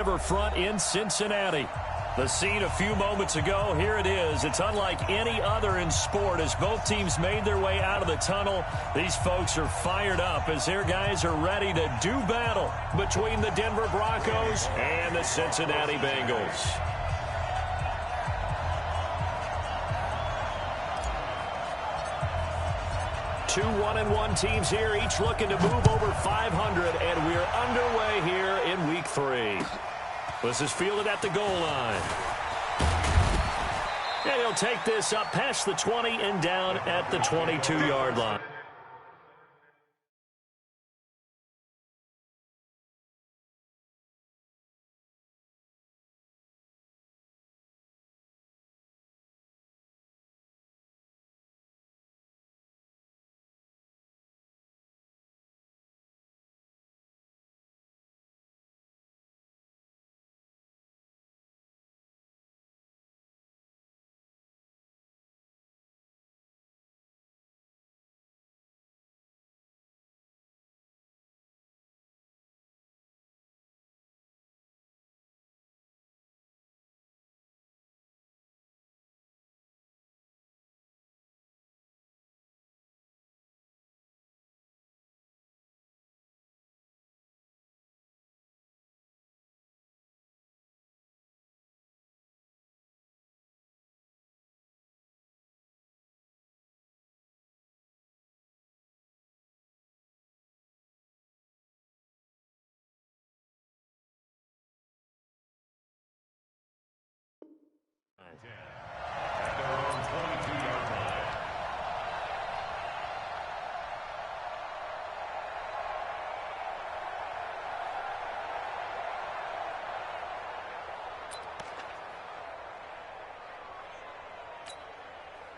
Riverfront in Cincinnati. The scene a few moments ago, here it is. It's unlike any other in sport as both teams made their way out of the tunnel. These folks are fired up as their guys are ready to do battle between the Denver Broncos and the Cincinnati Bengals. Two 1-1 teams here, each looking to move over 500, and we're underway here in week 3. This is fielded at the goal line. And he'll take this up past the 20 and down at the 22-yard line.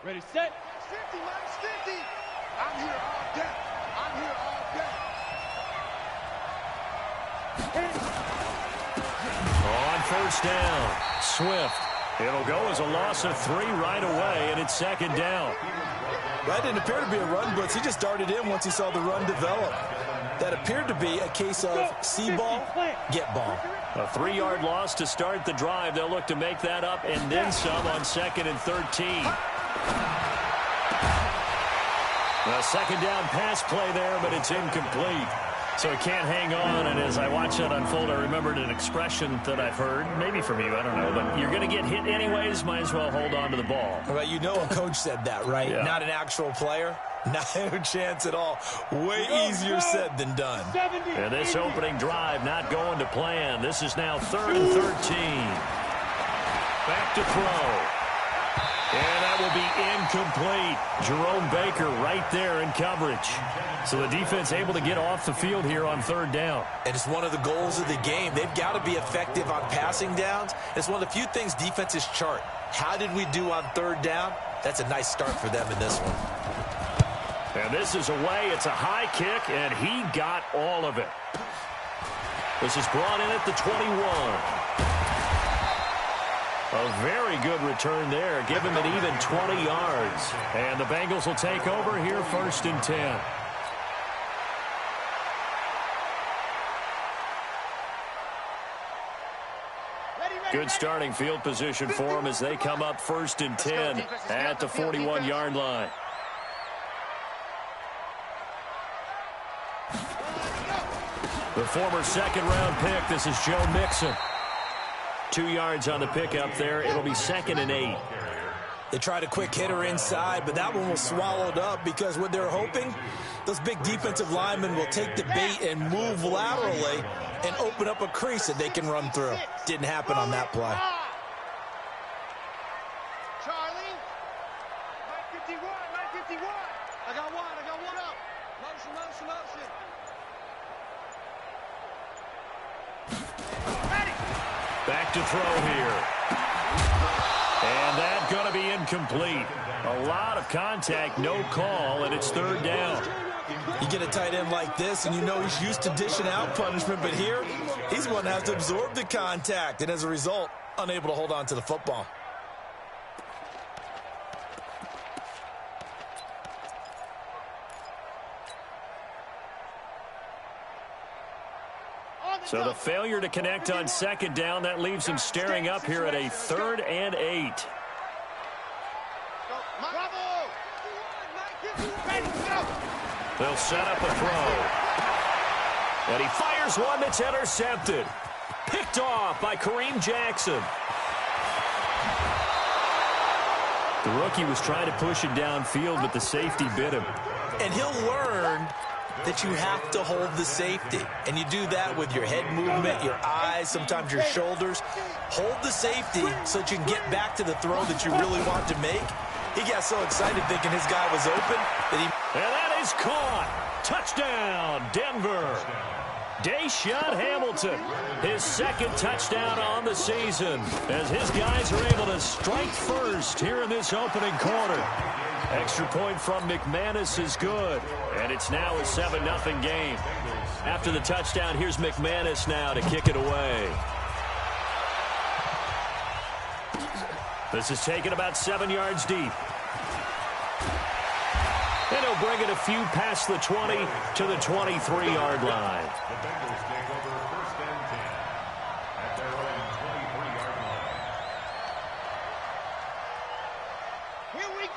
Ready, set. 50, minus 50. I'm here all day. I'm here all day. On first down, Swift. It'll go as a loss of 3 right away, and it's second down. That didn't appear to be a run blitz. He just darted in once he saw the run develop. That appeared to be a case of see ball, get ball. A 3-yard loss to start the drive. They'll look to make that up and then some on 2nd and 13. A second down pass play there, but it's incomplete. So he can't hang on, and as I watch that unfold, I remembered an expression that I've heard, maybe from you, I don't know, but you're going to get hit anyways, might as well hold on to the ball. Well, you know a coach said that, right? Yeah. Not an actual player. Not a chance at all. Way easier said than done. And this opening drive not going to plan. This is now 3rd and 13. Back to throw. And that will be incomplete. Jerome Baker right there in coverage. So the defense able to get off the field here on 3rd down. And it's one of the goals of the game. They've got to be effective on passing downs. It's one of the few things defenses chart. How did we do on 3rd down? That's a nice start for them in this one. And this is away. It's a high kick, and he got all of it. This is brought in at the 21. A very good return there. Give him an even 20 yards. And the Bengals will take over here 1st and 10. Good starting field position for them as they come up 1st and 10 at the 41-yard line. The former 2nd-round pick, this is Joe Mixon. 2 yards on the pickup there. It'll be 2nd and 8. They tried a quick hitter inside, but that one was swallowed up because what they're hoping, those big defensive linemen will take the bait and move laterally and open up a crease that they can run through. Didn't happen on that play. Charlie, 951. I got one up. Motion. Back to throw here. And that's going to be incomplete. A lot of contact, no call, and it's 3rd down. You get a tight end like this, and you know he's used to dishing out punishment, but here, he's going to have to absorb the contact, and as a result, unable to hold on to the football. So the failure to connect on second down, that leaves him staring up here at a 3rd and 8. They'll set up a throw. And he fires one that's intercepted. Picked off by Kareem Jackson. The rookie was trying to push it downfield, but the safety bit him. And he'll learn that you have to hold the safety. And you do that with your head movement, your eyes, sometimes your shoulders. Hold the safety so that you can get back to the throw that you really want to make. He got so excited thinking his guy was open that he... And that is caught. Touchdown, Denver. Deshaun Hamilton, his 2nd touchdown on the season, as his guys are able to strike first here in this opening quarter. Extra point from McManus is good, and it's now a 7-0 game. After the touchdown, here's McManus now to kick it away. This is taken about 7 yards deep. And he'll bring it a few past the 20 to the 23-yard line. The Bengals take over 1st and 10 at their own 23-yard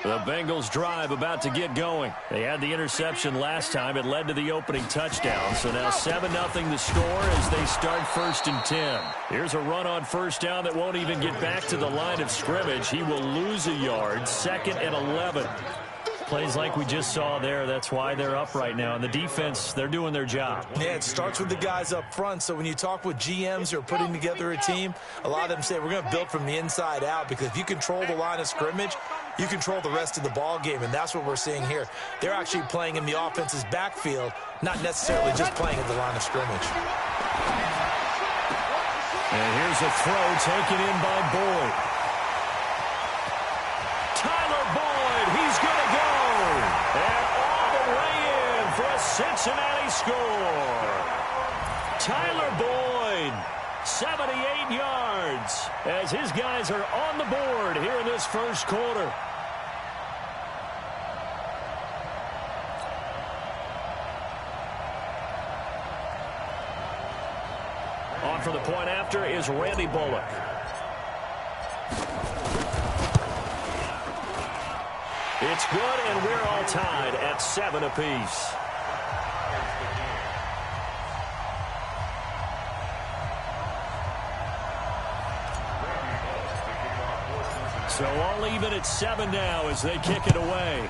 line. The Bengals drive about to get going. They had the interception last time. It led to the opening touchdown. So now 7-0 the score as they start 1st and 10. Here's a run on 1st down that won't even get back to the line of scrimmage. He will lose a yard. 2nd and 11. Plays like we just saw there. That's why they're up right now. And the defense, they're doing their job. Yeah, it starts with the guys up front. So when you talk with GMs who are putting together a team, a lot of them say we're going to build from the inside out, because if you control the line of scrimmage, you control the rest of the ball game, and that's what we're seeing here. They're actually playing in the offense's backfield, not necessarily just playing at the line of scrimmage. And here's a throw taken in by Boyd. Tyler Boyd, he's going to go. And all the way in for a Cincinnati score. Tyler Boyd, 78 yards, as his guys are on the board here in this 1st quarter. On for the point after is Randy Bullock. It's good, and we're all tied at 7 apiece. So all even at 7 now as they kick it away.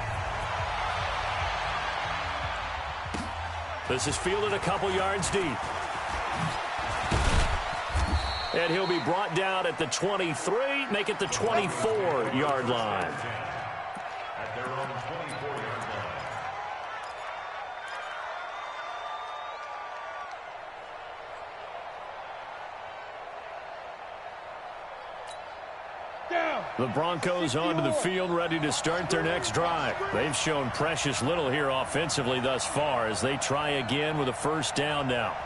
This is fielded a couple yards deep. And he'll be brought down at the 23, make it the 24-yard line. At their own 24-yard line. The Broncos onto the field, ready to start their next drive. They've shown precious little here offensively thus far as they try again with a 1st down now.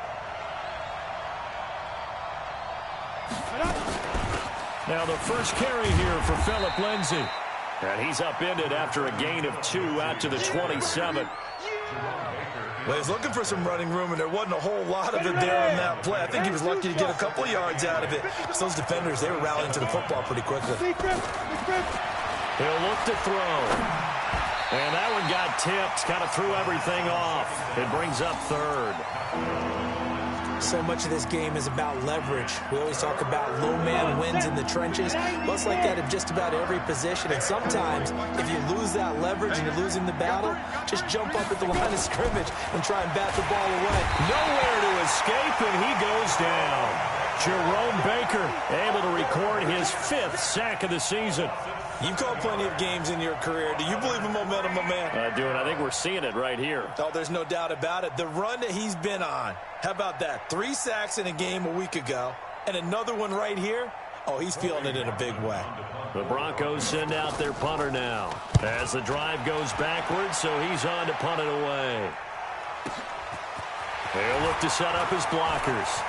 Now the first carry here for Phillip Lindsay. And he's upended after a gain of 2 out to the 27. Well, he's looking for some running room, and there wasn't a whole lot of it there on that play. I think he was lucky to get a couple of yards out of it. So those defenders, they were rallying to the football pretty quickly. He'll look to throw. And that one got tipped, kind of threw everything off. It brings up 3rd. So much of this game is about leverage. We always talk about low man wins in the trenches. Well, it's like that in just about every position. And sometimes, if you lose that leverage and you're losing the battle, just jump up at the line of scrimmage and try and bat the ball away. Nowhere to escape, and he goes down. Jerome Baker able to record his 5th sack of the season. You've called plenty of games in your career. Do you believe in momentum, my man? I do, and I think we're seeing it right here. Oh, there's no doubt about it. The run that he's been on, how about that? 3 sacks in a game a week ago, and another one right here. Oh, he's feeling it in a big way. The Broncos send out their punter now as the drive goes backwards, so he's on to punt it away. They'll look to set up his blockers.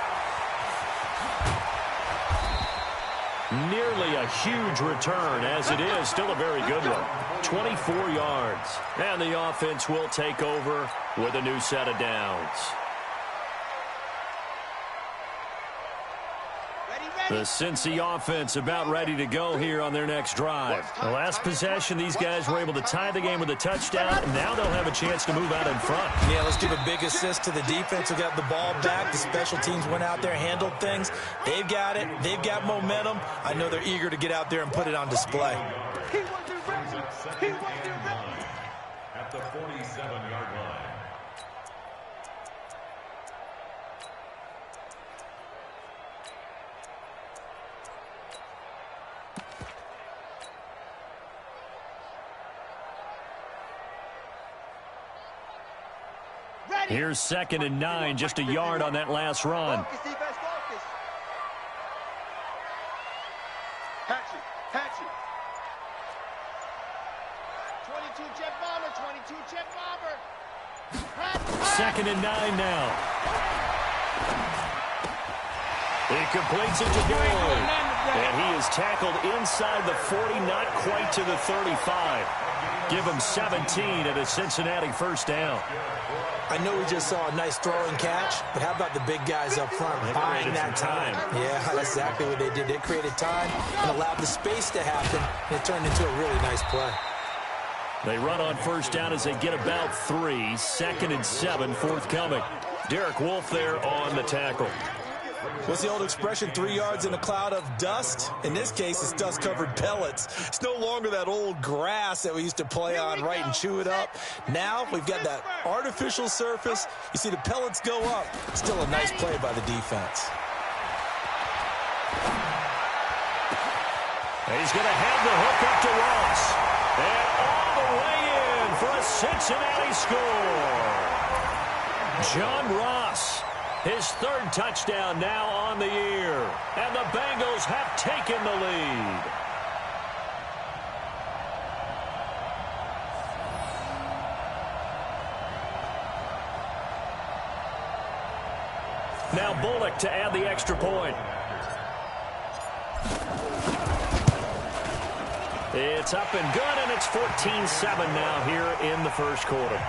Nearly a huge return, as it is still a very good one. 24 yards. And the offense will take over with a new set of downs. The Cincy offense about ready to go here on their next drive. The last possession, these guys were able to tie the game with a touchdown, and now they'll have a chance to move out in front. Yeah, let's give a big assist to the defense who got the ball back. The special teams went out there, handled things. They've got it. They've got momentum. I know they're eager to get out there and put it on display. He wasn't ready. He wasn't ready. At the 47-yard line. Here's 2nd and 9, just a yard on that last run. Focus, defense, focus. Hatchet. 22 jet bomber, 22 jet bomber. 2nd and 9 now. He completes it to Boyd. And he is tackled inside the 40, not quite to the 35. Give him 17 at a Cincinnati first down. I know we just saw a nice throwing catch, but how about the big guys up front buying that time? Yeah, that's exactly what they did. They created time and allowed the space to happen, and it turned into a really nice play. They run on first down as they get about 3. 2nd and 7 forthcoming. Derek Wolfe there on the tackle. What's the old expression, 3 yards in a cloud of dust? In this case, it's dust-covered pellets. It's no longer that old grass that we used to play on, right, and chew it up. Now we've got that artificial surface. You see the pellets go up. Still a nice play by the defense. He's going to have the hook up to Ross. And all the way in for a Cincinnati score. John Ross. His 3rd touchdown now on the year. And the Bengals have taken the lead. Now Bullock to add the extra point. It's up and good, and it's 14-7 now here in the first quarter.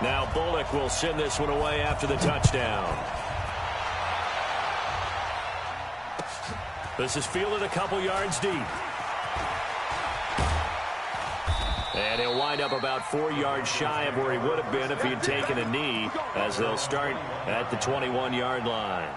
Now Bullock will send this one away after the touchdown. This is fielded a couple yards deep. And he'll wind up about 4 yards shy of where he would have been if he had taken a knee, as they'll start at the 21-yard line.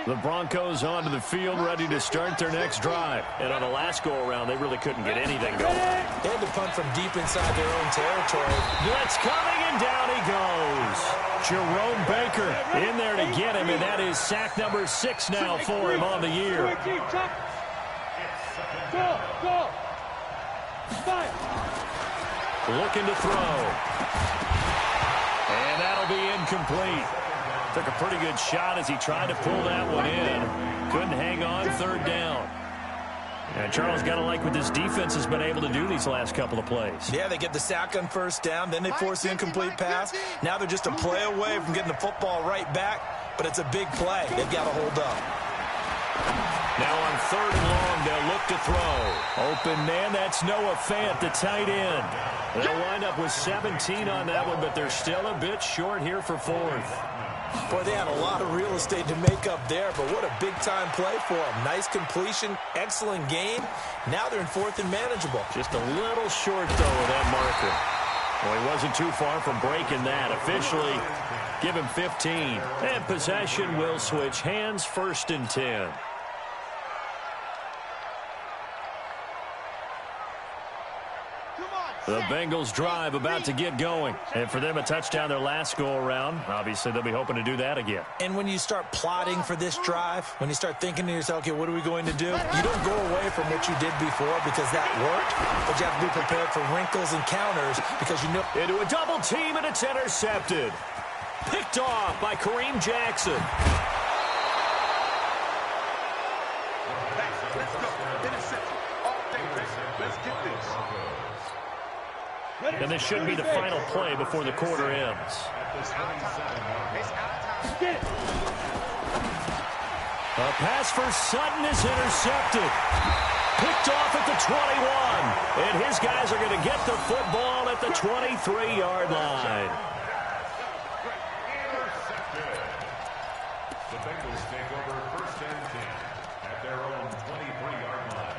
The Broncos onto the field, ready to start their next drive. And on the last go-around, they really couldn't get anything going. They had to punt from deep inside their own territory. Blitz coming, and down he goes. Jerome Baker in there to get him, and that is sack number 6 now for him on the year. Looking to throw. And that'll be incomplete. Took a pretty good shot as he tried to pull that one in. Couldn't hang on, 3rd down. And Charles, got to like what this defense has been able to do these last couple of plays. Yeah, they get the sack on first down, then they force the incomplete pass. Now they're just a play away from getting the football right back, but it's a big play. They've got to hold up. Now on 3rd and long, they'll look to throw. Open man, that's Noah Fant, the tight end. They'll wind up with 17 on that one, but they're still a bit short here for 4th. Boy, they had a lot of real estate to make up there, but what a big-time play for them. Nice completion, excellent game. Now they're in 4th and manageable. Just a little short, though, of that marker. Well, he wasn't too far from breaking that. Officially, give him 15. And possession will switch hands, 1st and 10. The Bengals drive about to get going. And for them, a touchdown their last go-around. Obviously, they'll be hoping to do that again. And when you start plotting for this drive, when you start thinking to yourself, okay, what are we going to do? You don't go away from what you did before because that worked, but you have to be prepared for wrinkles and counters because you know. Into a double team, and it's intercepted. Picked off by Kareem Jackson. Let's go. Interception. All day, let's get this. And this should be the final play before the quarter ends. A pass for Sutton is intercepted. Picked off at the 21. And his guys are going to get the football at the 23-yard line. The Bengals take over 1st and 10 at their own 23-yard line.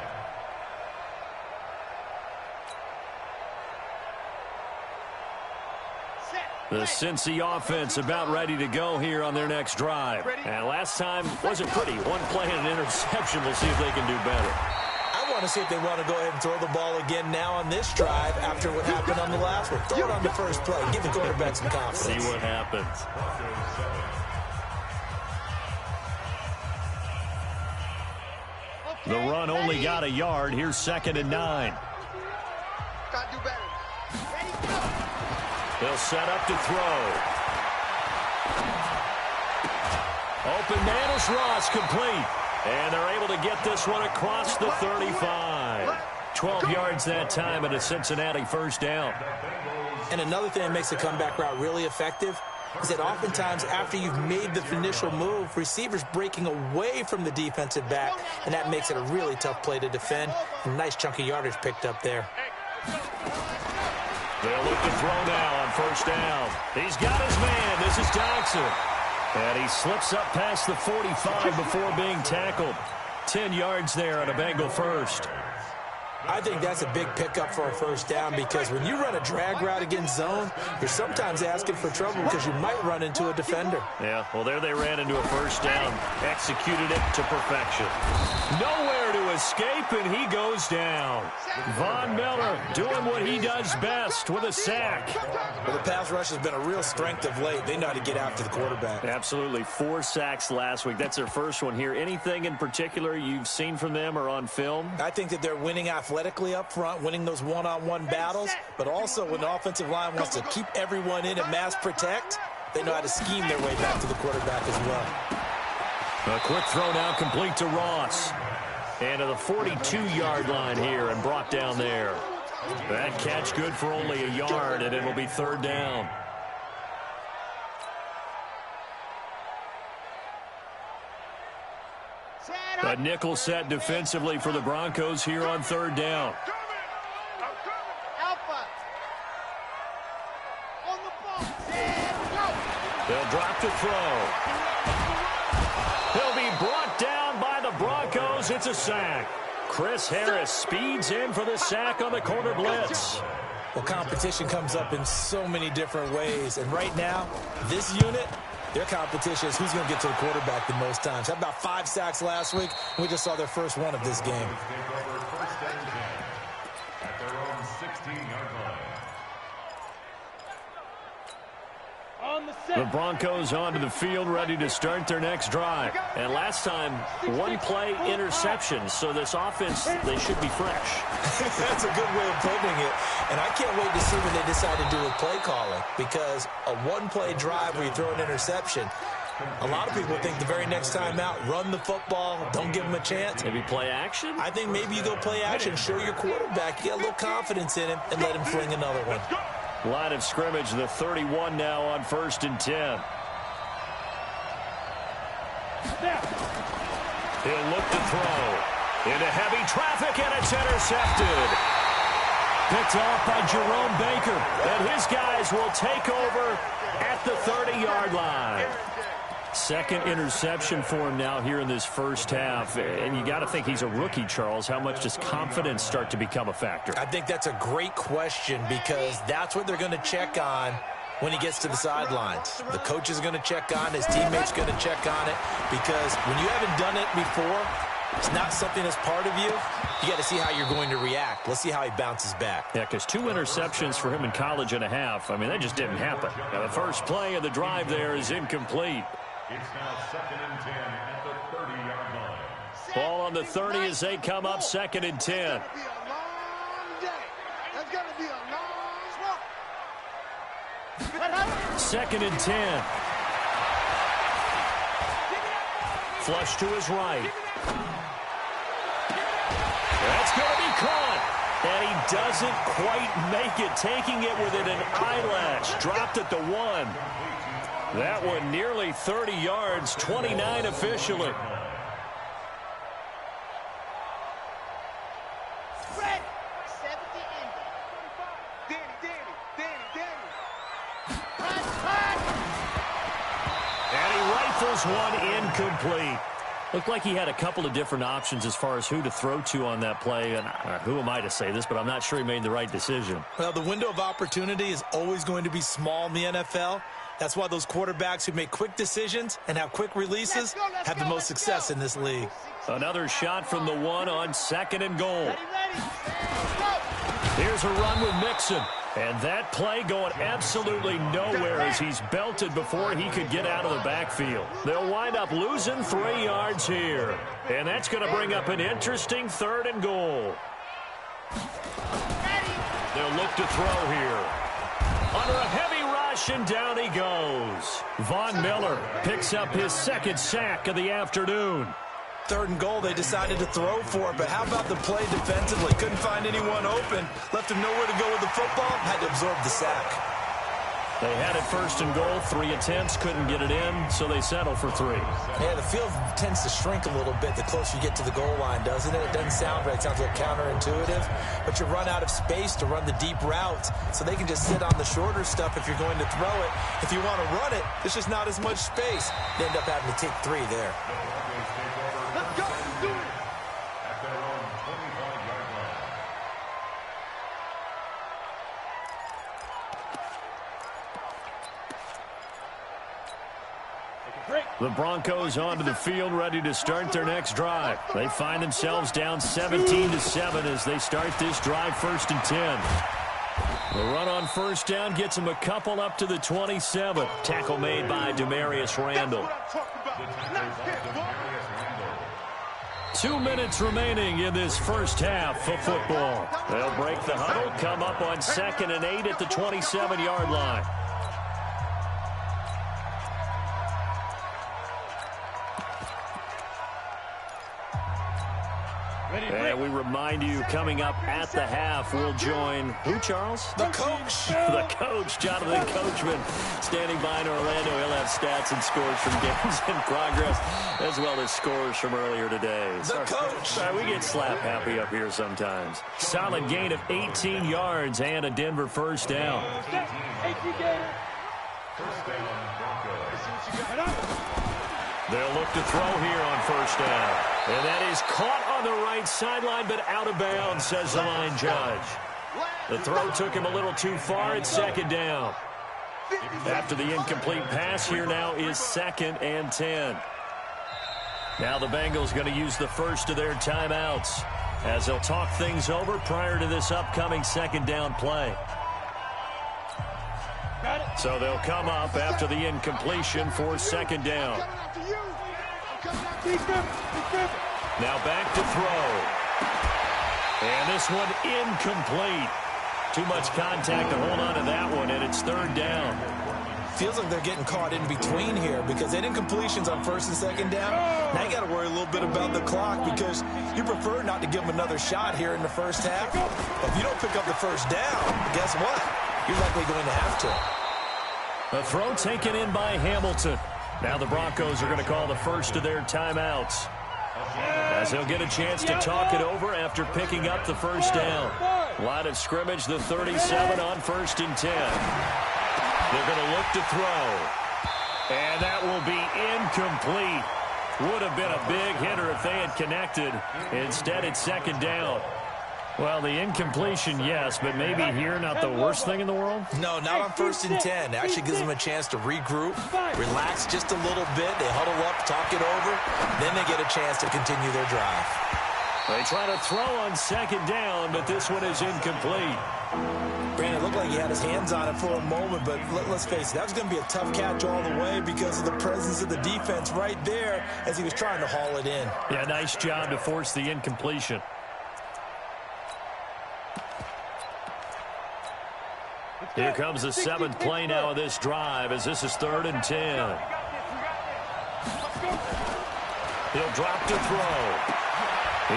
The Cincy offense about ready to go here on their next drive. And last time wasn't pretty. One play and an interception. We'll see if they can do better. I want to see if they want to go ahead and throw the ball again now on this drive after what happened on the last one. Throw it on the first play. Give the quarterback some confidence. See what happens. The run only got a yard. Here's 2nd and 9. Gotta do better. They'll set up to throw. Open man is Ross, complete. And they're able to get this one across the 35. 12 yards that time and a Cincinnati first down. And another thing that makes the comeback route really effective is that oftentimes after you've made the initial move, receivers breaking away from the defensive back, and that makes it a really tough play to defend. A nice chunk of yardage picked up there. They'll look to throw now on first down. He's got his man. This is Dodson. And he slips up past the 45 before being tackled. 10 yards there on a Bengal first. I think that's a big pickup for a first down because when you run a drag route against zone, you're sometimes asking for trouble because you might run into a defender. Yeah, well, there they ran into a first down. Executed it to perfection. Nowhere to escape, and he goes down. Von Miller doing what he does best with a sack. Well, the pass rush has been a real strength of late. They know how to get after the quarterback. Absolutely. 4 sacks last week. That's their first one here. Anything in particular you've seen from them or on film? I think that they're winning athletically up front, winning those one-on-one battles, but also when the offensive line wants to keep everyone in and mass protect, they know how to scheme their way back to the quarterback as well. A quick throw now complete to Ross. And to the 42-yard line here and brought down there. That catch good for only a yard, and it will be 3rd down. A nickel set defensively for the Broncos here on 3rd down. They'll drop to throw. He'll be brought down by the Broncos. It's a sack. Chris Harris speeds in for the sack on the corner blitz. Well, competition comes up in so many different ways. And right now, this unit, their competition is who's going to get to the quarterback the most times. How about 5 sacks last week? We just saw their first one of this game. At their own 16-yard line. The Broncos onto the field, ready to start their next drive. And last time, 1 play interception. So this offense, they should be fresh. That's a good way of putting it. And I can't wait to see what they decide to do with play calling. Because a 1-play drive where you throw an interception, a lot of people think the very next time out, run the football, don't give them a chance. Maybe play action? I think maybe you go play action, show your quarterback, you get a little confidence in him, and let him fling another one. Line of scrimmage, the 31 now on 1st and 10. He'll look to throw. Into heavy traffic, and it's intercepted. Picked off by Jerome Baker. And his guys will take over at the 30-yard line. 2nd interception for him now here in this first half. And you got to think he's a rookie, Charles. How much does confidence start to become a factor? I think that's a great question because that's what they're going to check on when he gets to the sidelines. The coach is going to check on, his teammates going to check on it because when you haven't done it before, it's not something that's part of you. You got to see how you're going to react. Let's see how he bounces back. Yeah, because 2 interceptions for him in college and a half. I mean, that just didn't happen. Now, the first play of the drive there is incomplete. It's now 2nd and 10 at the 30-yard line. Ball on the 30 as they come up, 2nd and 10. Second and 10. Flush to his right. That's going to be caught. And he doesn't quite make it, taking it within an eyelash. Dropped at the 1. That one nearly 30 yards, 29 officially. And he rifles one incomplete. Looked like he had a couple of different options as far as who to throw to on that play. And who am I to say this, but I'm not sure he made the right decision. Well, the window of opportunity is always going to be small in the NFL. That's why those quarterbacks who make quick decisions and have quick releases have the most success in this league. Another shot from the 1 on 2nd and goal. Here's a run with Mixon. And that play going absolutely nowhere as he's belted before he could get out of the backfield. They'll wind up losing 3 yards here. And that's going to bring up an interesting 3rd and goal. They'll look to throw here. Under a heavy rush, and down he goes. Von Miller picks up his 2nd sack of the afternoon. 3rd and goal, they decided to throw for it, but how about the play defensively? Couldn't find anyone open, left him nowhere to go with the football, had to absorb the sack. They had it 1st and goal, 3 attempts, couldn't get it in, so they settle for 3. Yeah, the field tends to shrink a little bit the closer you get to the goal line, doesn't it? It doesn't sound right, it sounds like counterintuitive, but you run out of space to run the deep routes, so they can just sit on the shorter stuff if you're going to throw it. If you want to run it, there's just not as much space. They end up having to take 3 there. Let's go. Do it. At their own 25-yard line. The Broncos onto the field, ready to start their next drive. They find themselves down 17-7 as they start this drive 1st and 10. The run on 1st down gets them a couple up to the 27. Tackle made by Demarius Randall. That's what I'm talking about. Nice hit, boy. 2 minutes remaining in this first half of football. They'll break the huddle, come up on 2nd and 8 at the 27-yard line. And we remind you, coming up at the half, we'll join who, Charles? The coach. The coach, Jonathan Coachman, standing by in Orlando. He'll have stats and scores from games in progress, as well as scores from earlier today. The coach. Sorry, we get slap happy up here sometimes. Solid gain of 18 yards and a Denver 1st down. They'll look to throw here on 1st down. And that is caught on the right sideline, but out of bounds, says the line judge. The throw took him a little too far at 2nd down. After the incomplete pass, here now is 2nd and 10. Now the Bengals going to use the first of their timeouts as they'll talk things over prior to this upcoming 2nd down play. So they'll come up after the incompletion for 2nd down. Now back to throw. And this one incomplete. Too much contact to hold on to that one, and it's 3rd down. Feels like they're getting caught in between here because they did incompletions on 1st and 2nd down. Now you got to worry a little bit about the clock because you prefer not to give them another shot here in the first half. But if you don't pick up the 1st down, guess what? You're likely going to have to. A throw taken in by Hamilton. Now the Broncos are going to call the first of their timeouts, as they'll get a chance to talk it over after picking up the 1st down. Line of scrimmage, the 37 on 1st and 10. They're going to look to throw. And that will be incomplete. Would have been a big hitter if they had connected. Instead, it's 2nd down. Well, the incompletion, yes, but maybe here not the worst thing in the world? No, not on 1st and 10. It actually gives them a chance to regroup, relax just a little bit. They huddle up, talk it over. Then they get a chance to continue their drive. They try to throw on 2nd down, but this one is incomplete. Brandon, it looked like he had his hands on it for a moment, but let's face it, that was going to be a tough catch all the way because of the presence of the defense right there as he was trying to haul it in. Yeah, nice job to force the incompletion. Here comes the 7th play now of this drive as this is 3rd and 10. He'll drop to throw.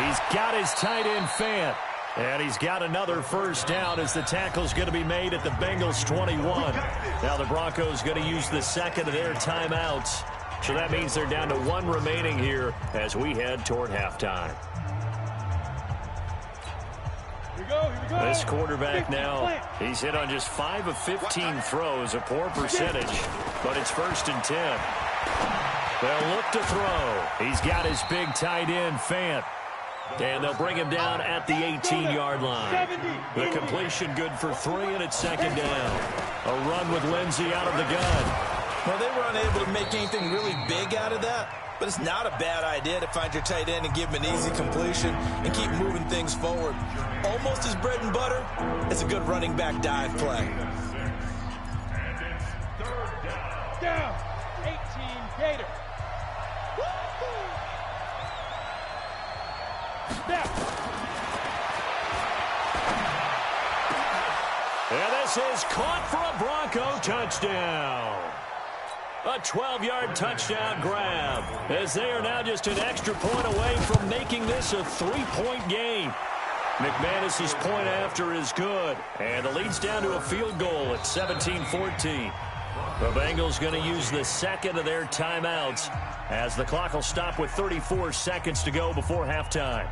He's got his tight end Fant. And he's got another first down as the tackle's going to be made at the Bengals 21. Now the Broncos going to use the second of their timeouts. So that means they're down to one remaining here as we head toward halftime. Here we go. This quarterback now, he's hit on just 5 of 15 throws, a poor percentage, but it's 1st and 10. They'll look to throw. He's got his big tight end, Fant. And they'll bring him down at the 18-yard line. The completion good for 3, and it's 2nd down. A run with Lindsey out of the gun. Well, they were unable to make anything really big out of that, but it's not a bad idea to find your tight end and give him an easy completion and keep moving things forward. Almost his bread and butter. It's a good running back dive play. Down. 18 Gator. And this is caught for a Bronco touchdown. A 12-yard touchdown grab as they are now just an extra point away from making this a 3-point game. McManus's point after is good, and the lead's down to a field goal at 17-14. The Bengals going to use the second of their timeouts as the clock will stop with 34 seconds to go before halftime.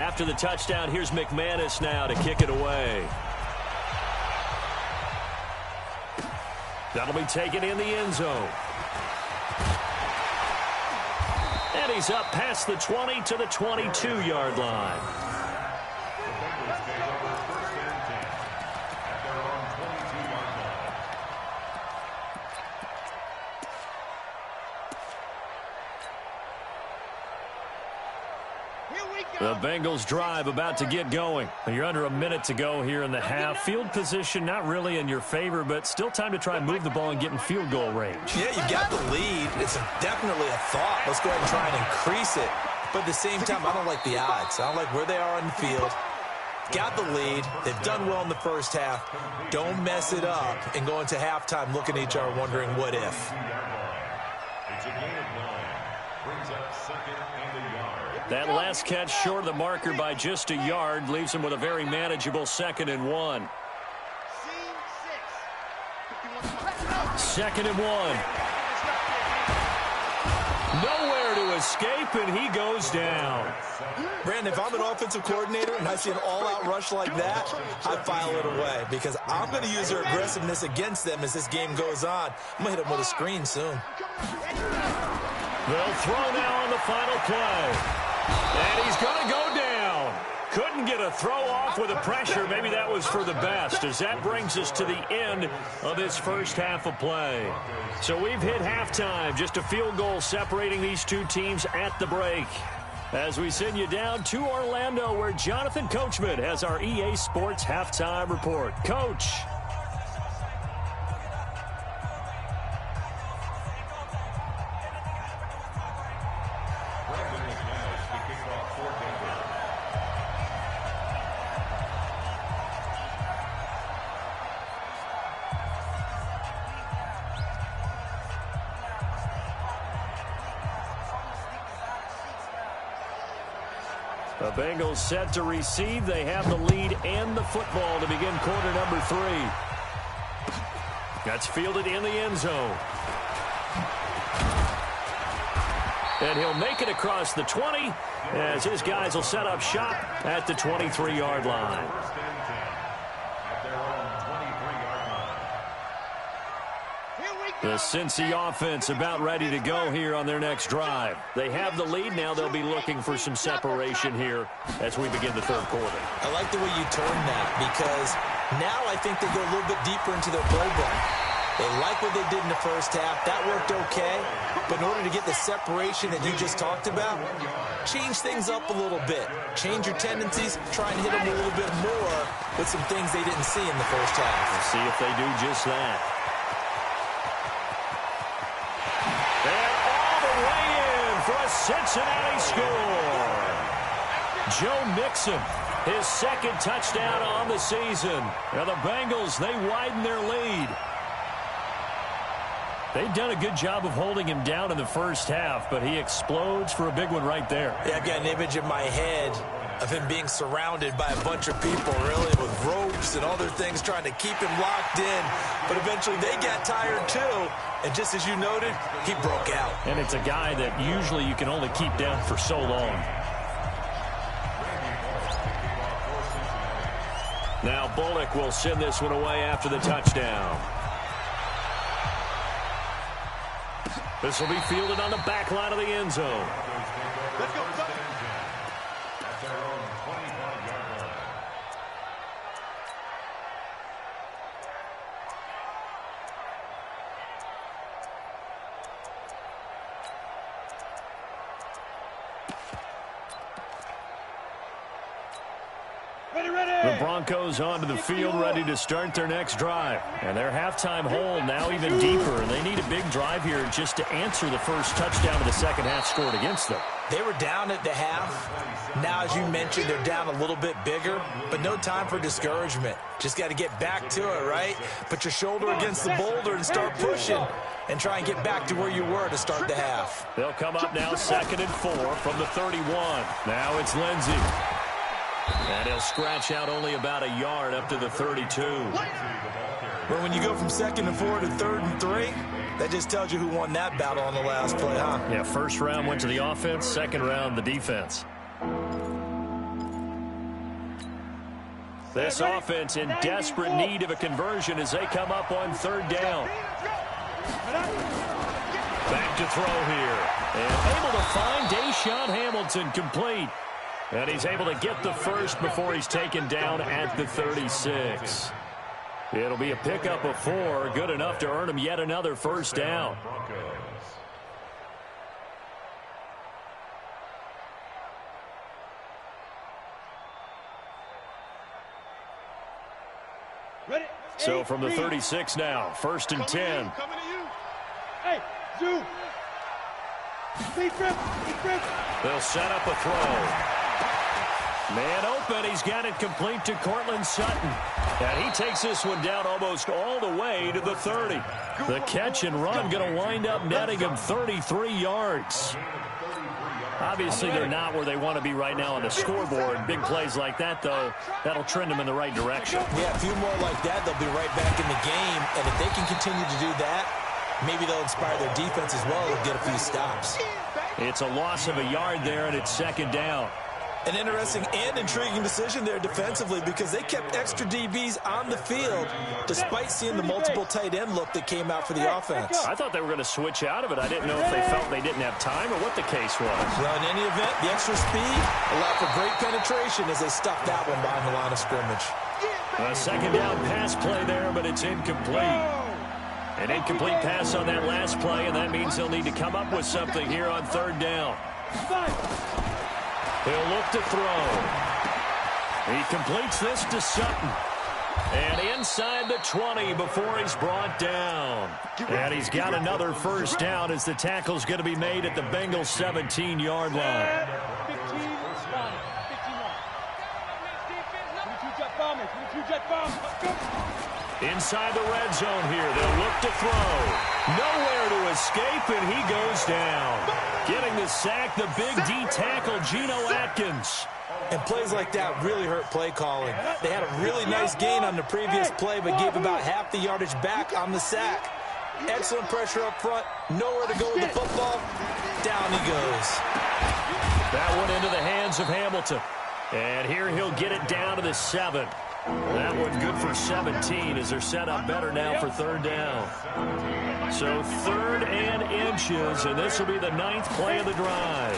After the touchdown, here's McManus now to kick it away. That'll be taken in the end zone. And he's up past the 20 to the 22-yard line. The Bengals drive about to get going. You're under a minute to go here in the half. Field position not really in your favor, but still time to try and move the ball and get in field goal range. Yeah, you got the lead. It's definitely a thought. Let's go ahead and try and increase it. But at the same time, I don't like the odds. I don't like where they are on the field. Got the lead. They've done well in the first half. Don't mess it up and go into halftime looking at each other wondering what if. It's a gain of 9. Brings up 2nd and a yard. That last catch short of the marker by just a yard leaves him with a very manageable 2nd and 1. 2nd and 1. Nowhere to escape, and he goes down. Brandon, if I'm an offensive coordinator and I see an all-out rush like that, I file it away because I'm going to use their aggressiveness against them as this game goes on. I'm going to hit them with a screen soon. They'll throw now on the final play. And he's going to go down. Couldn't get a throw off with the pressure. Maybe that was for the best, as that brings us to the end of this first half of play. So we've hit halftime. Just a field goal separating these two teams at the break. As we send you down to Orlando, where Jonathan Coachman has our EA Sports halftime report. Coach. The Bengals set to receive. They have the lead and the football to begin quarter number 3. That's fielded in the end zone. And he'll make it across the 20 as his guys will set up shop at the 23-yard line. The Cincy offense about ready to go here on their next drive. They have the lead. Now they'll be looking for some separation here as we begin the third quarter. I like the way you turned that because now I think they go a little bit deeper into their playbook. They like what they did in the first half. That worked okay. But in order to get the separation that you just talked about, change things up a little bit. Change your tendencies. Try and hit them a little bit more with some things they didn't see in the first half. Let's see if they do just that. Cincinnati score. Joe Mixon, his second touchdown on the season. Now the Bengals, they widen their lead. They've done a good job of holding him down in the first half, but he explodes for a big one right there. Yeah, I've got an image in my head of him being surrounded by a bunch of people, really, with ropes and other things trying to keep him locked in. But eventually they got tired too, and just as you noted, he broke out. And it's a guy that usually you can only keep down for so long. Now Bullock will send this one away after the touchdown. This will be fielded on the back line of the end zone. Let's go. At their own 25-yard line. The Broncos onto the field, ready to start their next drive. And their halftime hole now even deeper. They need a big drive here just to answer the first touchdown of the second half scored against them. They were down at the half. Now, as you mentioned, they're down a little bit bigger, but no time for discouragement. Just got to get back to it, right? Put your shoulder against the boulder and start pushing and try and get back to where you were to start the half. They'll come up now 2nd and 4 from the 31. Now it's Lindsey. And he'll scratch out only about a yard up to the 32. But when you go from 2nd and 4 to 3rd and 3, that just tells you who won that battle on the last play, huh? Yeah, first round went to the offense, second round the defense. This offense in desperate need of a conversion as they come up on 3rd down. Back to throw here. And able to find Deshaun Hamilton complete. And he's able to get the first before he's taken down at the 36. It'll be a pickup of 4, good enough to earn him yet another first down. So from the 36 now, 1st and 10. Coming to you. Hey, Zoo. They'll set up a throw. Man open, he's got it complete to Cortland Sutton. And he takes this one down almost all the way to the 30. The catch and run going to wind up netting him 33 yards. Obviously, they're not where they want to be right now on the scoreboard. Big plays like that, though, that'll trend them in the right direction. Yeah, a few more like that, they'll be right back in the game. And if they can continue to do that, maybe they'll inspire their defense as well and get a few stops. It's a loss of a yard there, and it's 2nd down. An interesting and intriguing decision there defensively because they kept extra DBs on the field despite seeing the multiple tight end look that came out for the offense. I thought they were going to switch out of it. I didn't know if they felt they didn't have time or what the case was. Well, in any event, the extra speed allowed for great penetration as they stuffed that one behind the line of scrimmage. A 2nd down pass play there, but it's incomplete. An incomplete pass on that last play, and that means they'll need to come up with something here on 3rd down. He'll look to throw. He completes this to Sutton. And inside the 20 before he's brought down. And he's got another first down as the tackle's going to be made at the Bengals' 17-yard line. 15-1. Inside the red zone here. They'll look to throw. Nowhere to escape, and he goes down. Getting the sack, the big D tackle, Geno Atkins. And plays like that really hurt play calling. They had a really nice gain on the previous play, but gave about half the yardage back on the sack. Excellent pressure up front. Nowhere to go with the football. Down he goes. That one into the hands of Hamilton. And here he'll get it down to the 7. That one good for 17 as they're set up better now for 3rd down. So 3rd and inches, and this will be the 9th play of the drive.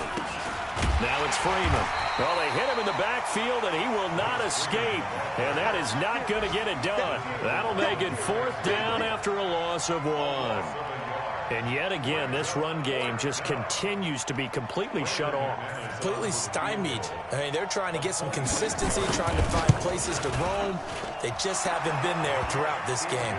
Now it's Freeman. Well, they hit him in the backfield, and he will not escape. And that is not going to get it done. That'll make it 4th down after a loss of 1. And yet again, this run game just continues to be completely shut off. Completely stymied. I mean, they're trying to get some consistency, trying to find places to roam. They just haven't been there throughout this game.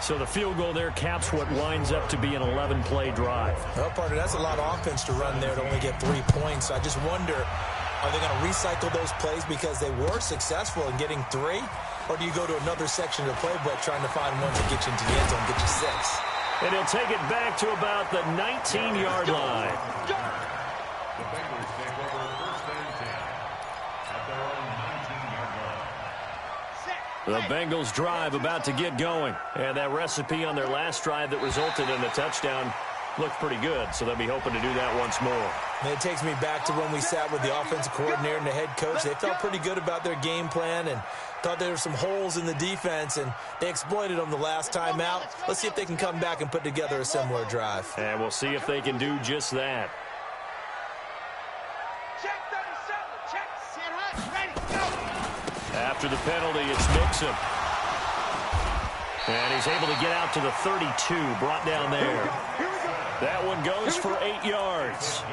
So the field goal there caps what winds up to be an 11-play drive. Well, partner, that's a lot of offense to run there to only get 3 points. I just wonder, are they going to recycle those plays because they were successful in getting 3? Or do you go to another section of the playbook trying to find one to get you into the end zone and get you 6? And he'll take it back to about the 19-yard line. The Bengals take over first and 10 at their own 19-yard line. The Bengals drive about to get going. And that recipe on their last drive that resulted in a touchdown looked pretty good, so they'll be hoping to do that once more. And it takes me back to when we sat with the offensive coordinator and the head coach. They felt pretty good about their game plan and thought there were some holes in the defense, and they exploited them the last time out. Let's see if they can come back and put together a similar drive. And we'll see if they can do just that. Check 37. Check. Stand high. Ready. Go. After the penalty, it's Mixon. And he's able to get out to the 32, brought down there. That one goes for 8 yards.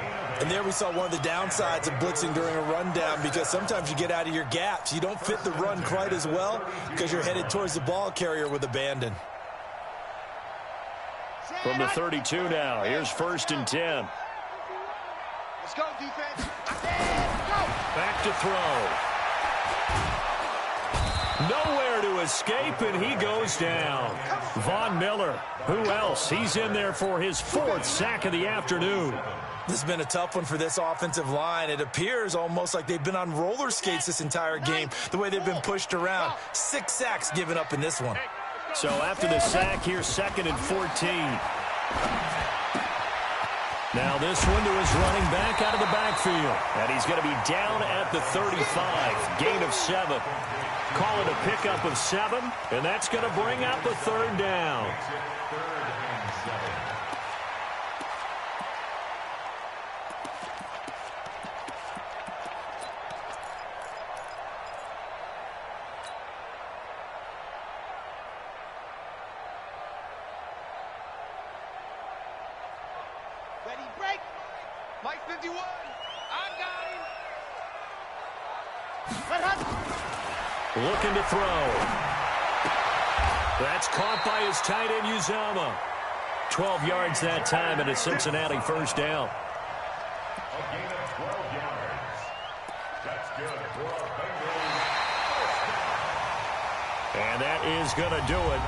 And there we saw one of the downsides of blitzing during a rundown, because sometimes you get out of your gaps. You don't fit the run quite as well because you're headed towards the ball carrier with abandon. From the 32 now, here's 1st and 10. Let's go, defense. Go. Back to throw. Nowhere to escape, and he goes down. Von Miller, who else? He's in there for his 4th sack of the afternoon. This has been a tough one for this offensive line. It appears almost like they've been on roller skates this entire game, the way they've been pushed around. 6 sacks given up in this one. So after the sack, here's 2nd and 14. Now this one to his running back out of the backfield. And he's going to be down at the 35. Gain of 7. Call it a pickup of 7, and that's going to bring up the 3rd down. Ready, break. Mike 51. I got him. Let Hudson. Looking to throw. That's caught by his tight end, Uzama. 12 yards that time, and a Cincinnati 1st down. A gain of 12 yards. That's good for a Bengals. And that is going to do it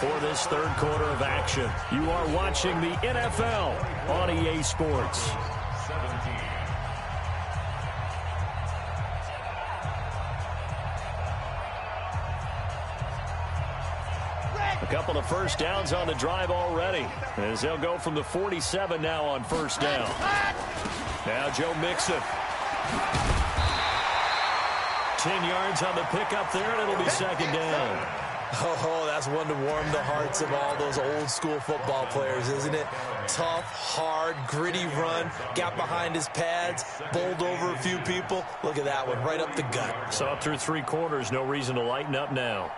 for this 3rd quarter of action. You are watching the NFL on EA Sports. 17. A couple of 1st downs on the drive already, as they'll go from the 47 now on 1st down. Now Joe Mixon. 10 yards on the pickup there, and it'll be 2nd down. Oh, that's one to warm the hearts of all those old school football players, isn't it? Tough, hard, gritty run, got behind his pads, bowled over a few people. Look at that one, right up the gut. So up through 3 quarters, no reason to lighten up now.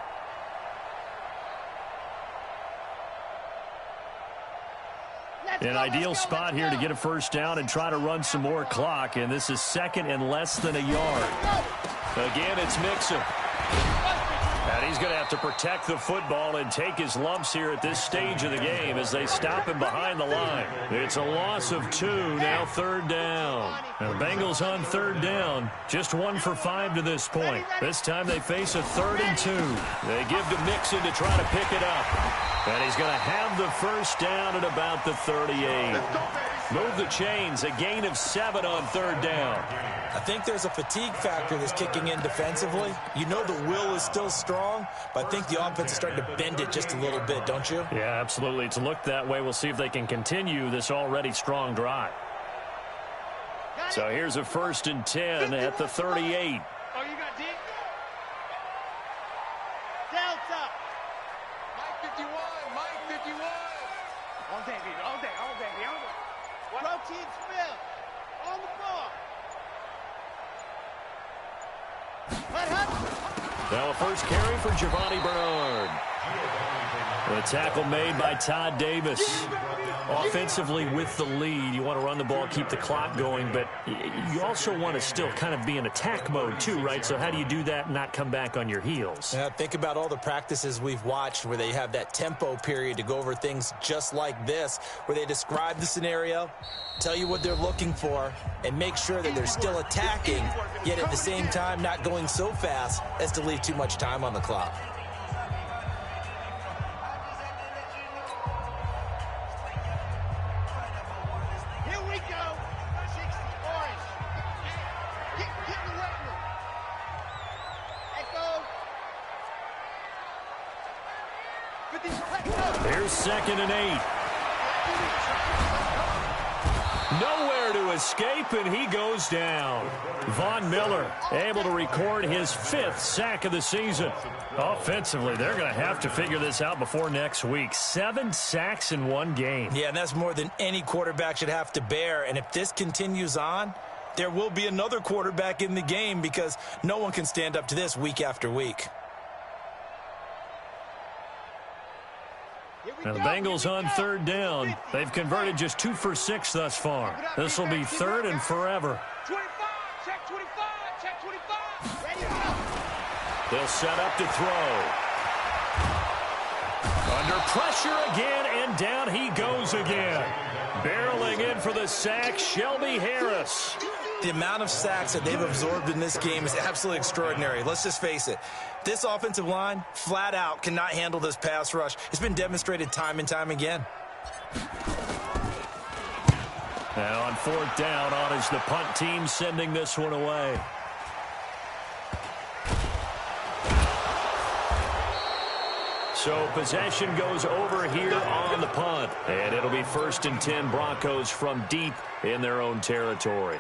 An ideal spot here to get a 1st down and try to run some more clock, and this is 2nd and less than a yard. Again, it's Mixon. And he's going to have to protect the football and take his lumps here at this stage of the game as they stop him behind the line. It's a loss of 2, now 3rd down. And the Bengals on 3rd down, just 1 for 5 to this point. This time they face a 3rd and 2. They give to Mixon to try to pick it up. And he's going to have the 1st down at about the 38. Move the chains, a gain of 7 on 3rd down. I think there's a fatigue factor that's kicking in defensively. You know the will is still strong, but I think the offense is starting to bend it just a little bit, don't you? Yeah, absolutely. It's looked that way. We'll see if they can continue this already strong drive. So here's a 1st and 10 at the 38. Oh, you got deep? Delta. Mike 51. Mike 51. All day, baby. All day. All day. All day. Protein spill. On the floor. Now a 1st carry for Giovanni Bernard. The tackle made by Todd Davis. Offensively with the lead, you want to run the ball, keep the clock going, but you also want to still kind of be in attack mode too, right? So how do you do that and not come back on your heels? Think about all the practices we've watched where they have that tempo period to go over things just like this, where they describe the scenario, tell you what they're looking for, and make sure that they're still attacking, yet at the same time not going so fast as to leave too much time on the clock. Here's 2nd and 8. Nowhere to escape, and he goes down. Von Miller able to record his 5th sack of the season. Offensively, they're going to have to figure this out before next week. 7 sacks in one game. Yeah, and that's more than any quarterback should have to bear. And if this continues on, there will be another quarterback in the game because no one can stand up to this week after week. Now the Bengals on 3rd down. They've converted just 2 for 6 thus far. This will be 3rd and forever. 25, check 25, check 25. Ready, go. They'll set up to throw. Under pressure again, and down he goes again. Barreling in for the sack, Shelby Harris. The amount of sacks that they've absorbed in this game is absolutely extraordinary. Let's just face it. This offensive line, flat out, cannot handle this pass rush. It's been demonstrated time and time again. Now on 4th down, on is the punt team sending this one away. So possession goes over here on the punt. And it'll be 1st and 10 Broncos from deep in their own territory.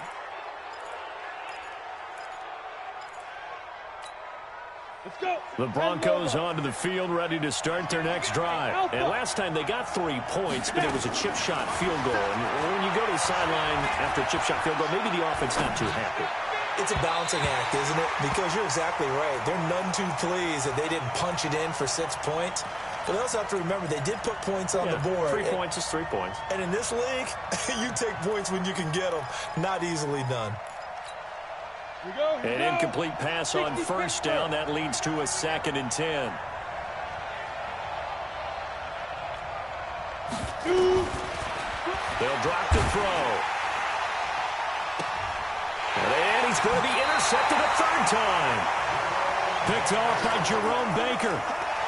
The Broncos onto the field, ready to start their next drive. And last time they got 3 points, but it was a chip shot field goal. And when you go to the sideline after a chip shot field goal, maybe the offense not too happy. It's a balancing act, isn't it? Because you're exactly right. They're none too pleased that they didn't punch it in for 6 points. But they also have to remember they did put points on the board. 3 points is 3 points. And in this league, you take points when you can get them. Not easily done. An incomplete pass on 1st down. That leads to a 2nd and 10. They'll drop to throw. And he's going to be intercepted a 3rd time. Picked off by Jerome Baker.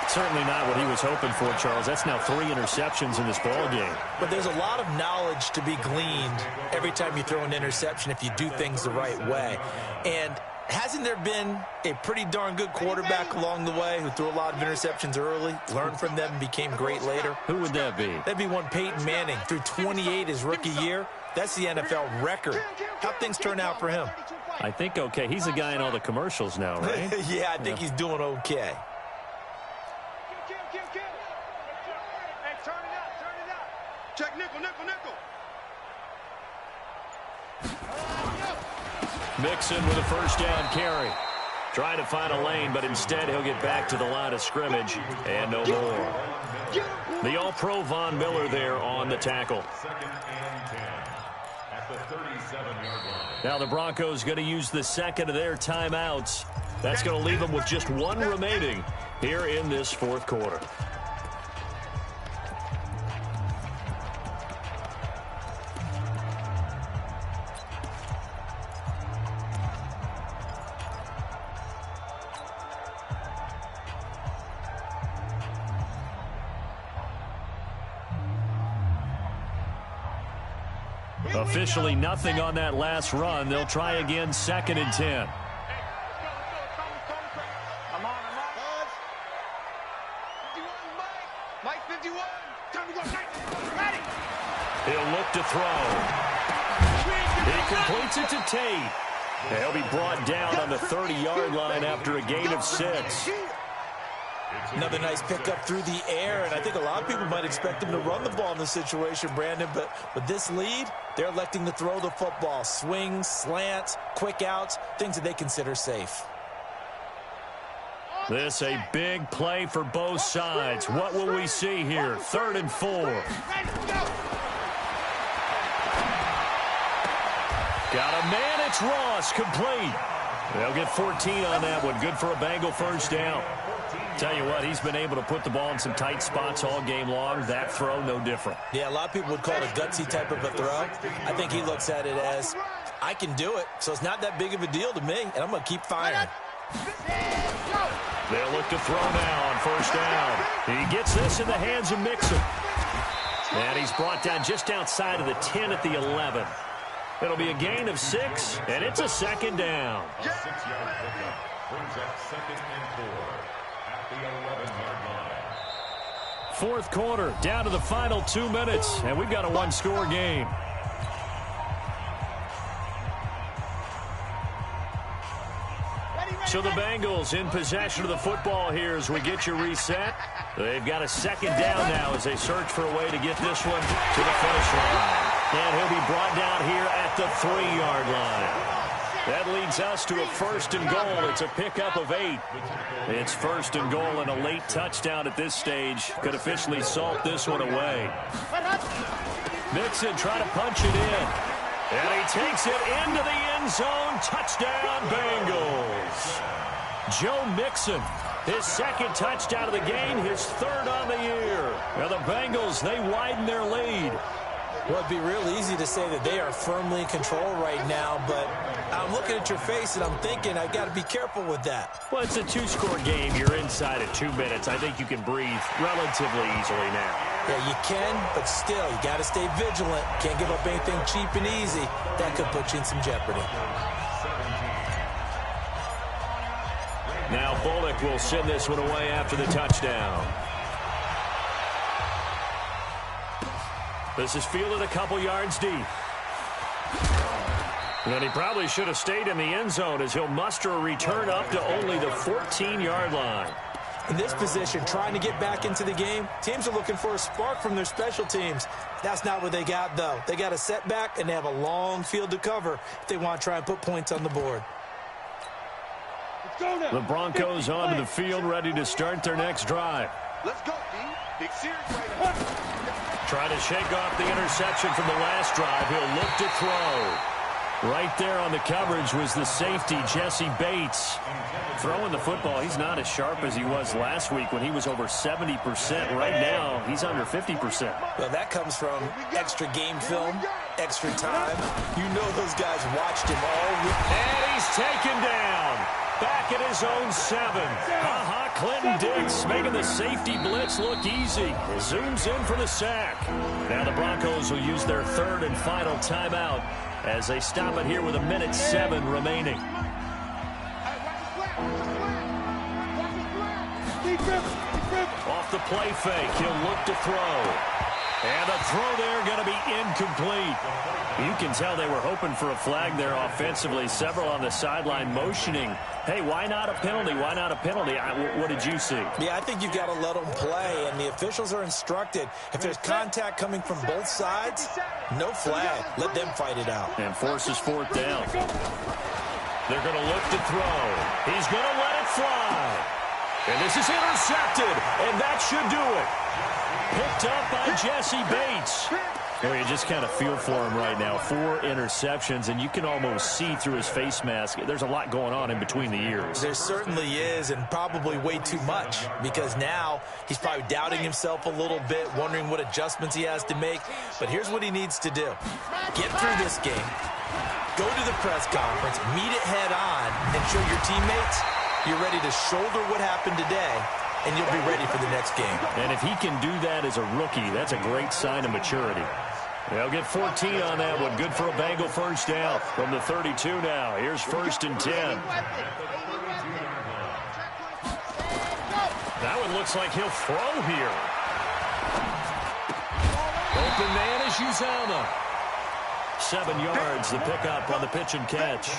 Certainly not what he was hoping for, Charles. That's now 3 interceptions in this ball game. But there's a lot of knowledge to be gleaned every time you throw an interception if you do things the right way. And hasn't there been a pretty darn good quarterback along the way who threw a lot of interceptions early, learned from them, and became great later? Who would that be? That'd be one Peyton Manning. Threw 28 his rookie year. That's the NFL record. How'd things turn out for him? I think okay. He's a guy in all the commercials now, right? Yeah, I think he's doing okay. Check nickel, nickel, nickel. Mixon with a 1st down carry. Trying to find a lane, but instead he'll get back to the line of scrimmage and no more. The All-Pro Von Miller there on the tackle. 2nd and 10 at the 37-yard line. Now the Broncos going to use the 2nd of their timeouts. That's going to leave them with just 1 remaining here in this 4th quarter. Officially nothing on that last run. They'll try again 2nd and 10. I'm on. Mike 51. Time to go. Ready. He'll look to throw. He completes it to Tate. He'll be brought down on the 30-yard line after a gain of 6. Another nice pickup through the air, and I think a lot of people might expect him to run the ball in this situation, Brandon, but with this lead, they're electing to throw the football. Swings, slants, quick outs, things that they consider safe. This a big play for both sides. What will we see here? 3rd and 4. Got a man. It's Ross, complete. They'll get 14 on that one. Good for a Bengal first down. Tell you what, he's been able to put the ball in some tight spots all game long. That throw, no different. Yeah, a lot of people would call it a gutsy type of a throw. I think he looks at it as, I can do it, so it's not that big of a deal to me, and I'm going to keep firing. They'll look to throw now on first down. He gets this in the hands of Mixon. And he's brought down just outside of the 10 at the 11. It'll be a gain of 6, and it's a 2nd down. A 6-yard pickup brings up 2nd and 4 at the 11-yard line. 4th quarter, down to the final 2 minutes, and we've got a one-score game. So the Bengals in possession of the football here as we get you reset. They've got a 2nd down now as they search for a way to get this one to the finish line. And he'll be brought down here at the 3-yard line. That leads us to a 1st and goal. It's a pickup of 8. It's 1st and goal, and a late touchdown at this stage could officially salt this one away. Mixon trying to punch it in. And he takes it into the end zone. Touchdown, Bengals. Joe Mixon, his 2nd touchdown of the game, his 3rd on the year. Now the Bengals, they widen their lead. Well, it'd be real easy to say that they are firmly in control right now, but I'm looking at your face and I'm thinking I got to be careful with that. Well, it's a 2-score game. You're inside at 2 minutes. I think you can breathe relatively easily now. Yeah, you can, but still, you got to stay vigilant. Can't give up anything cheap and easy. That could put you in some jeopardy. Now Bullock will send this one away after the touchdown. This is fielded a couple yards deep. And he probably should have stayed in the end zone as he'll muster a return up to only the 14-yard line. In this position, trying to get back into the game, teams are looking for a spark from their special teams. That's not what they got, though. They got a setback, and they have a long field to cover if they want to try and put points on the board. The Broncos onto the field, ready to start their next drive. Let's go, D. Big series right here. Trying to shake off the interception from the last drive. He'll look to throw. Right there on the coverage was the safety, Jesse Bates. Throwing the football, he's not as sharp as he was last week when he was over 70%. Right now, he's under 50%. Well, that comes from extra game film, extra time. You know those guys watched him all week. And he's taken down. Back at his own 7. Clinton Dix making the safety blitz look easy. Zooms in for the sack. Now the Broncos will use their 3rd and final timeout as they stop it here with 1:07 remaining. Off the play fake, he'll look to throw. And the throw there going to be incomplete. You can tell they were hoping for a flag there offensively. Several on the sideline motioning. Hey, why not a penalty? Why not a penalty? What did you see? Yeah, I think you've got to let them play, and the officials are instructed. If there's contact coming from both sides, no flag. Let them fight it out. And forces 4th down. They're going to look to throw. He's going to let it fly. And this is intercepted, and that should do it. Picked up by Jesse Bates. Well, you just kind of feel for him right now. 4 interceptions, and you can almost see through his face mask. There's a lot going on in between the ears. There certainly is, and probably way too much, because now he's probably doubting himself a little bit, wondering what adjustments he has to make. But here's what he needs to do. Get through this game, go to the press conference, meet it head on, and show your teammates you're ready to shoulder what happened today, and you'll be ready for the next game. And if he can do that as a rookie, that's a great sign of maturity. They'll get 14 on that one. Good for a Bengal first down from the 32 now. Here's 1st and 10. That one looks like he'll throw here. Open man is Uzama. 7 yards, the pickup on the pitch and catch.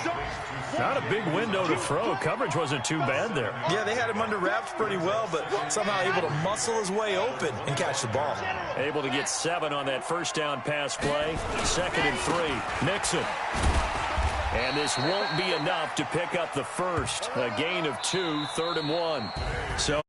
Not a big window to throw. Coverage wasn't too bad there. Yeah, they had him under wraps pretty well, but somehow able to muscle his way open and catch the ball. Able to get 7 on that first down pass play. 2nd and 3. Nixon. And this won't be enough to pick up the first. A gain of 2, 3rd and 1. So